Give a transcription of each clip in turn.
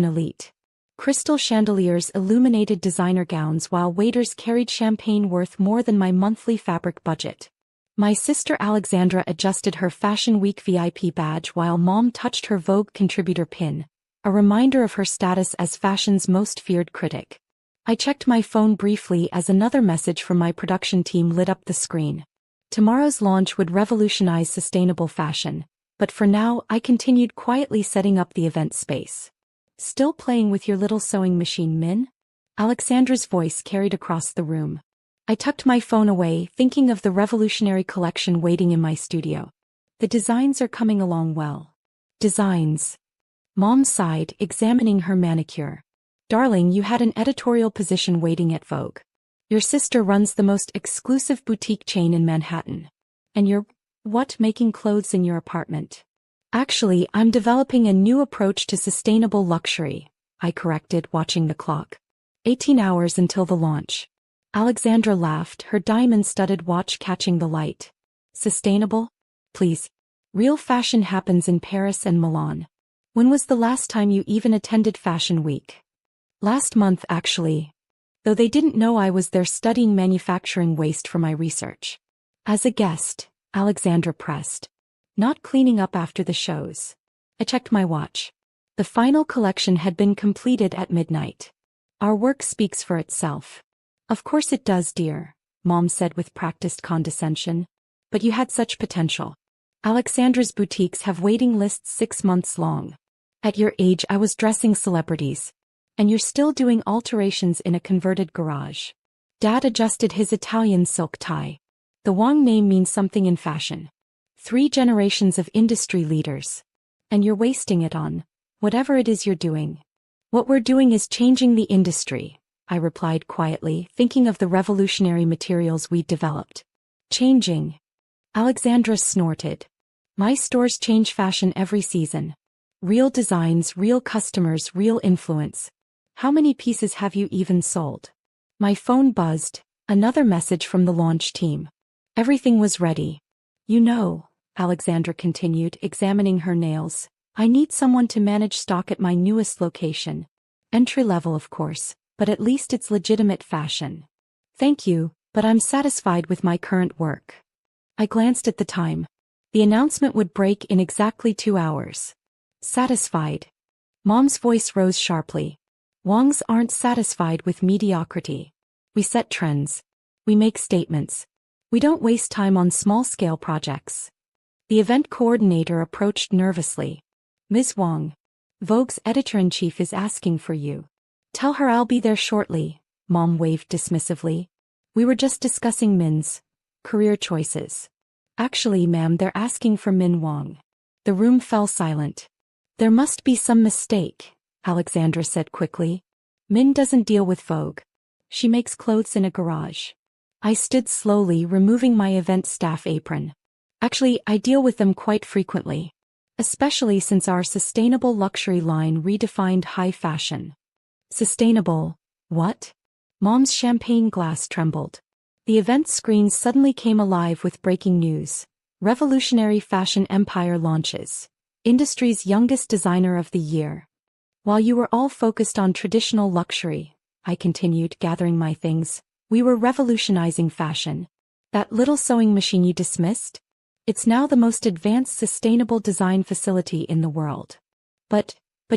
elite. Crystal chandeliers illuminated designer gowns while waiters carried champagne worth more than my monthly fabric budget. My sister Alexandra adjusted her Fashion Week VIP badge while Mom touched her Vogue contributor pin, a reminder of her status as fashion's most feared critic. I checked my phone briefly as another message from my production team lit up the screen. Tomorrow's launch would revolutionize sustainable fashion, but for now I continued quietly setting up the event space. "Still playing with your little sewing machine, Min?" Alexandra's voice carried across the room. I tucked my phone away, thinking of the revolutionary collection waiting in my studio. "The designs are coming along well." "Designs?" Mom sighed, examining her manicure. "Darling, you had an editorial position waiting at Vogue. Your sister runs the most exclusive boutique chain in Manhattan. And you're, making clothes in your apartment?" "Actually, I'm developing a new approach to sustainable luxury," I corrected, watching the clock. 18 hours until the launch." Alexandra laughed, her diamond-studded watch catching the light. "Sustainable? Please. Real fashion happens in Paris and Milan. When was the last time you even attended Fashion Week?" "Last month, actually. Though they didn't know I was there studying manufacturing waste for my research." "As a guest," Alexandra pressed. "Not cleaning up after the shows." I checked my watch. The final collection had been completed at midnight. "Our work speaks for itself." "Of course it does, dear," Mom said with practiced condescension. "But you had such potential. Alexandra's boutiques have waiting lists 6 months long. At your age I was dressing celebrities. And you're still doing alterations in a converted garage." Dad adjusted his Italian silk tie. "The Wang name means something in fashion. 3 generations of industry leaders. And you're wasting it on whatever it is you're doing." "What we're doing is changing the industry," I replied quietly, thinking of the revolutionary materials we'd developed. "Changing?" Alexandra snorted. "My stores change fashion every season. Real designs, real customers, real influence. How many pieces have you even sold?" My phone buzzed, another message from the launch team. Everything was ready. "You know," Alexandra continued, examining her nails, "I need someone to manage stock at my newest location. Entry-level, of course, but at least it's legitimate fashion." "Thank you, but I'm satisfied with my current work." I glanced at the time. The announcement would break in exactly 2 hours. "Satisfied?" Mom's voice rose sharply. "Wangs aren't satisfied with mediocrity. We set trends. We make statements. We don't waste time on small-scale projects." The event coordinator approached nervously. "Ms. Wang, Vogue's editor-in-chief is asking for you." "Tell her I'll be there shortly," Mom waved dismissively. "We were just discussing Min's career choices." "Actually, ma'am, they're asking for Min Wang." The room fell silent. "There must be some mistake," Alexandra said quickly. "Min doesn't deal with Vogue. She makes clothes in a garage." I stood slowly, removing my event staff apron. "Actually, I deal with them quite frequently. Especially since our sustainable luxury line redefined high fashion." "Sustainable, what?" Mom's champagne glass trembled. The event screen suddenly came alive with breaking news. "Revolutionary fashion empire launches. Industry's youngest designer of the year." "While you were all focused on traditional luxury," I continued, gathering my things, "we were revolutionizing fashion. That little sewing machine you dismissed? It's now the most advanced sustainable design facility in the world." But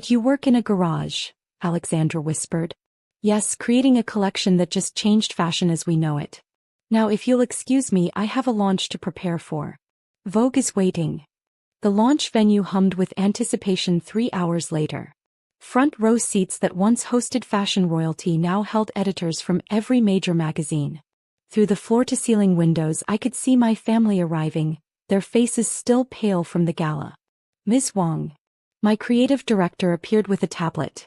you work in a garage," Alexandra whispered. "Yes, creating a collection that just changed fashion as we know it. Now if you'll excuse me, I have a launch to prepare for. Vogue is waiting." The launch venue hummed with anticipation 3 hours later. Front row seats that once hosted fashion royalty now held editors from every major magazine. Through the floor-to-ceiling windows I could see my family arriving, their faces still pale from the gala. "Ms. Wang." My creative director appeared with a tablet.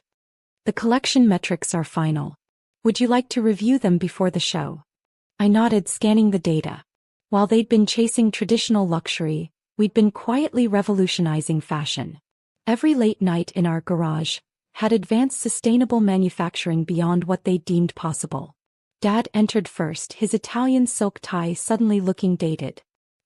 "The collection metrics are final. Would you like to review them before the show?" I nodded, scanning the data. While they'd been chasing traditional luxury, we'd been quietly revolutionizing fashion. Every late night in our garage had advanced sustainable manufacturing beyond what they deemed possible. Dad entered first, his Italian silk tie suddenly looking dated.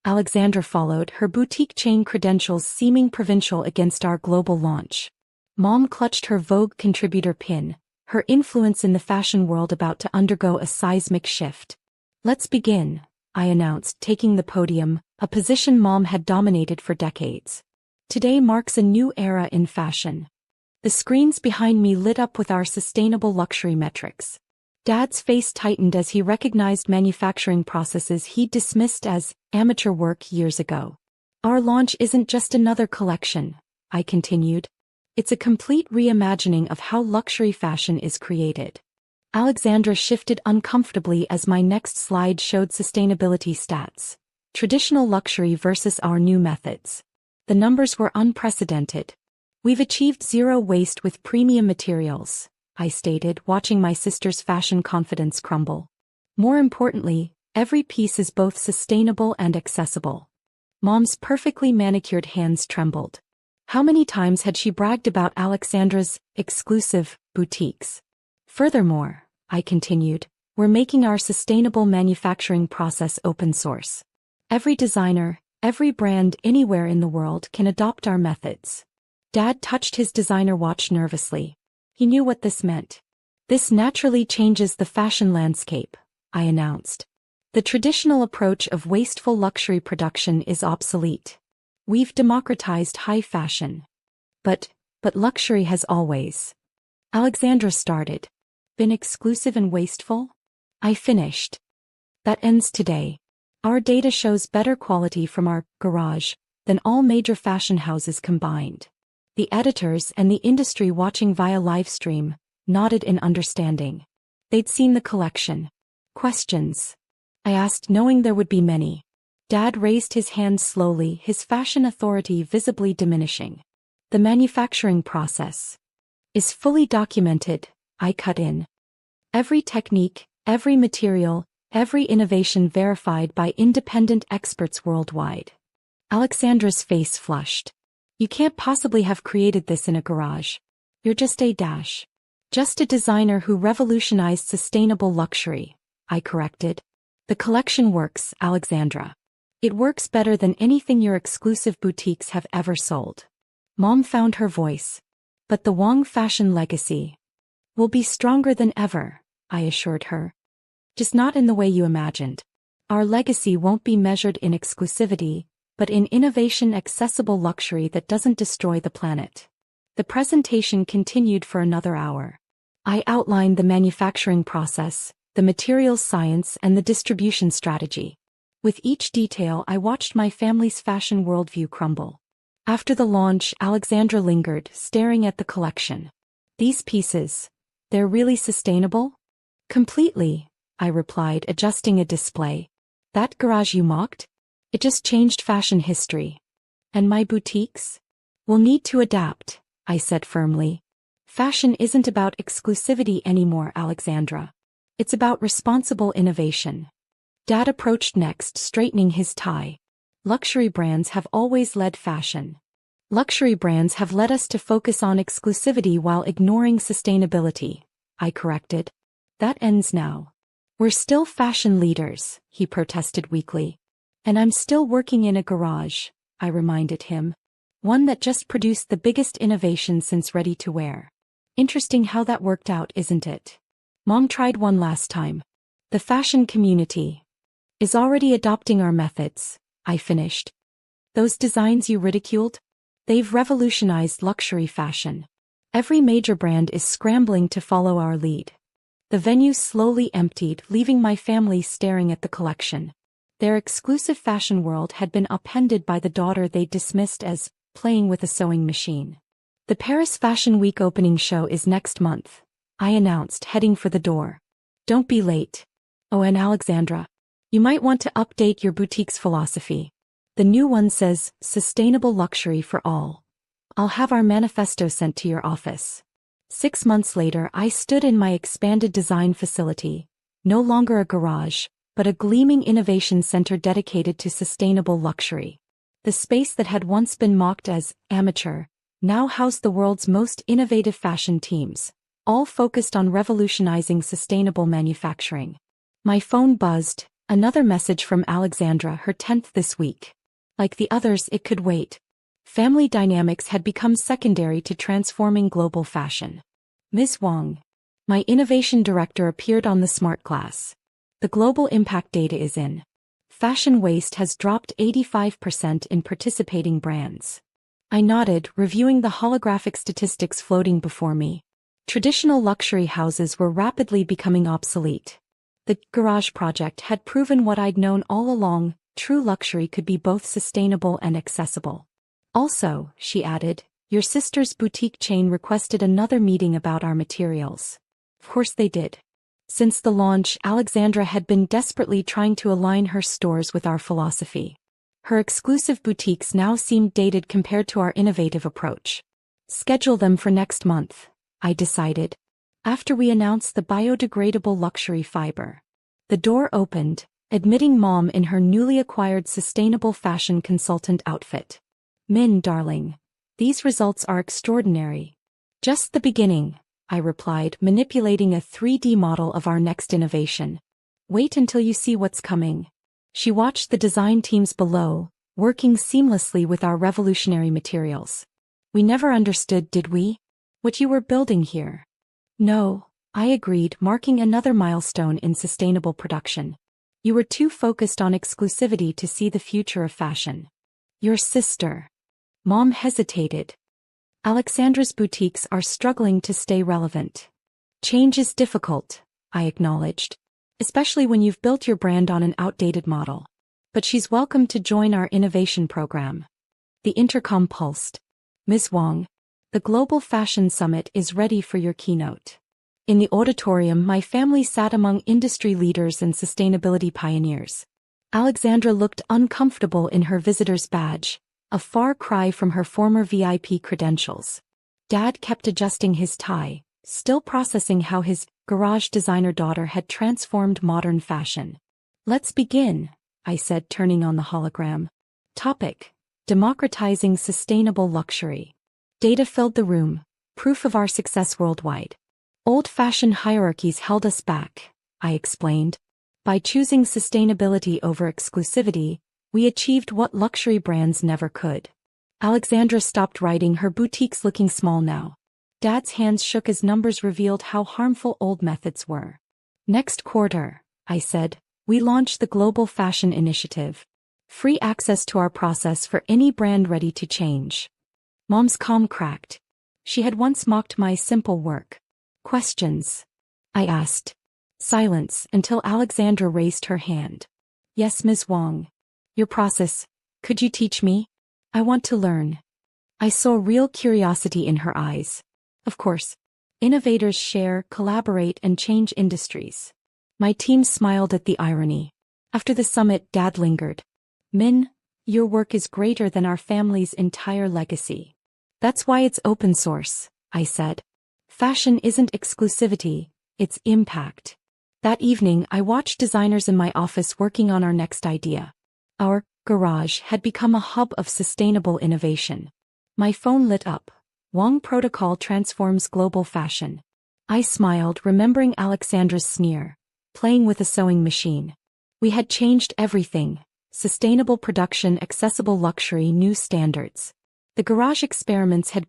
Alexandra followed, her boutique chain credentials seeming provincial against our global launch. Mom clutched her Vogue contributor pin, her influence in the fashion world about to undergo a seismic shift. "Let's begin," I announced, taking the podium, a position Mom had dominated for decades. "Today marks a new era in fashion." The screens behind me lit up with our sustainable luxury metrics. Dad's face tightened as he recognized manufacturing processes he'd dismissed as amateur work years ago. "Our launch isn't just another collection," I continued. "It's a complete reimagining of how luxury fashion is created." Alexandra shifted uncomfortably as my next slide showed sustainability stats. Traditional luxury versus our new methods. The numbers were unprecedented. "We've achieved zero waste with premium materials," I stated, watching my sister's fashion confidence crumble. "More importantly, every piece is both sustainable and accessible." Mom's perfectly manicured hands trembled. How many times had she bragged about Alexandra's exclusive boutiques? "Furthermore," I continued, "we're making our sustainable manufacturing process open source. Every designer, every brand anywhere in the world can adopt our methods." Dad touched his designer watch nervously. He knew what this meant. "This naturally changes the fashion landscape," I announced. "The traditional approach of wasteful luxury production is obsolete. We've democratized high fashion. But luxury has always," Alexandra started, "been exclusive and wasteful?" I finished. "That ends today. Our data shows better quality from our garage than all major fashion houses combined." The editors and the industry watching via livestream nodded in understanding. They'd seen the collection. "Questions?" I asked, knowing there would be many. Dad raised his hand slowly, his fashion authority visibly diminishing. "The manufacturing process is fully documented," I cut in. "Every technique, every material, every innovation verified by independent experts worldwide." Alexandra's face flushed. "You can't possibly have created this in a garage. You're just a designer who revolutionized sustainable luxury," I corrected. "The collection works, Alexandra. It works better than anything your exclusive boutiques have ever sold." Mom found her voice. "But the Wong fashion legacy will be stronger than ever," I assured her. "Just not in the way you imagined. Our legacy won't be measured in exclusivity, but in innovation, accessible luxury that doesn't destroy the planet." The presentation continued for another hour. I outlined the manufacturing process, the materials science, and the distribution strategy. With each detail, I watched my family's fashion worldview crumble. After the launch, Alexandra lingered, staring at the collection. "These pieces, they're really sustainable?" "Completely," I replied, adjusting a display. "That garage you mocked? It just changed fashion history. And my boutiques? We'll need to adapt," I said firmly. "Fashion isn't about exclusivity anymore, Alexandra. It's about responsible innovation." Dad approached next, straightening his tie. "Luxury brands have always led fashion. Luxury brands have led us to focus on exclusivity while ignoring sustainability," I corrected. "That ends now. We're still fashion leaders," he protested weakly. "And I'm still working in a garage," I reminded him. "One that just produced the biggest innovation since ready-to-wear. Interesting how that worked out, isn't it?" Mom tried one last time. "The fashion community is already adopting our methods," I finished. "Those designs you ridiculed? They've revolutionized luxury fashion. Every major brand is scrambling to follow our lead." The venue slowly emptied, leaving my family staring at the collection. Their exclusive fashion world had been upended by the daughter they dismissed as playing with a sewing machine. "The Paris Fashion Week opening show is next month," I announced, heading for the door. "Don't be late. Oh, and Alexandra, you might want to update your boutique's philosophy. The new one says, sustainable luxury for all. I'll have our manifesto sent to your office." 6 months later, I stood in my expanded design facility, no longer a garage, but a gleaming innovation center dedicated to sustainable luxury. The space that had once been mocked as amateur now housed the world's most innovative fashion teams, all focused on revolutionizing sustainable manufacturing. My phone buzzed, another message from Alexandra, her 10th this week. Like the others, it could wait. Family dynamics had become secondary to transforming global fashion. Ms. Wang, my innovation director, appeared on the smart glass. The global impact data is in. Fashion waste has dropped 85% in participating brands. I nodded, reviewing the holographic statistics floating before me. Traditional luxury houses were rapidly becoming obsolete. The garage project had proven what I'd known all along: true luxury could be both sustainable and accessible. Also, she added, your sister's boutique chain requested another meeting about our materials. Of course they did. Since the launch, Alexandra had been desperately trying to align her stores with our philosophy. Her exclusive boutiques now seemed dated compared to our innovative approach. Schedule them for next month, I decided, after we announced the biodegradable luxury fiber. The door opened, admitting Mom in her newly acquired sustainable fashion consultant outfit. Min, darling, these results are extraordinary. Just the beginning, I replied, manipulating a 3D model of our next innovation. Wait until you see what's coming. She watched the design teams below, working seamlessly with our revolutionary materials. We never understood, did we? What you were building here. No, I agreed, marking another milestone in sustainable production. You were too focused on exclusivity to see the future of fashion. Your sister. Mom hesitated. Alexandra's boutiques are struggling to stay relevant. Change is difficult, I acknowledged, especially when you've built your brand on an outdated model. But she's welcome to join our innovation program. The intercom pulsed. Ms. Wang, the Global Fashion Summit is ready for your keynote. In the auditorium, my family sat among industry leaders and sustainability pioneers. Alexandra looked uncomfortable in her visitor's badge, a far cry from her former VIP credentials. Dad kept adjusting his tie, still processing how his garage designer daughter had transformed modern fashion. Let's begin, I said, turning on the hologram. Topic: democratizing sustainable luxury. Data filled the room, proof of our success worldwide. Old-fashioned hierarchies held us back, I explained. By choosing sustainability over exclusivity, we achieved what luxury brands never could. Alexandra stopped writing, her boutiques looking small now. Dad's hands shook as numbers revealed how harmful old methods were. Next quarter, I said, we launch the Global Fashion Initiative. Free access to our process for any brand ready to change. Mom's calm cracked. She had once mocked my simple work. Questions? I asked. Silence until Alexandra raised her hand. Yes, Ms. Wang. Your process, could you teach me? I want to learn. I saw real curiosity in her eyes. Of course. Innovators share, collaborate, and change industries. My team smiled at the irony. After the summit, Dad lingered. Min, your work is greater than our family's entire legacy. That's why it's open source, I said. Fashion isn't exclusivity, it's impact. That evening, I watched designers in my office working on our next idea. Our garage had become a hub of sustainable innovation. My phone lit up. Wang Protocol transforms global fashion. I smiled, remembering Alexandra's sneer. Playing with a sewing machine. We had changed everything. Sustainable production, accessible luxury, new standards. The garage experiments had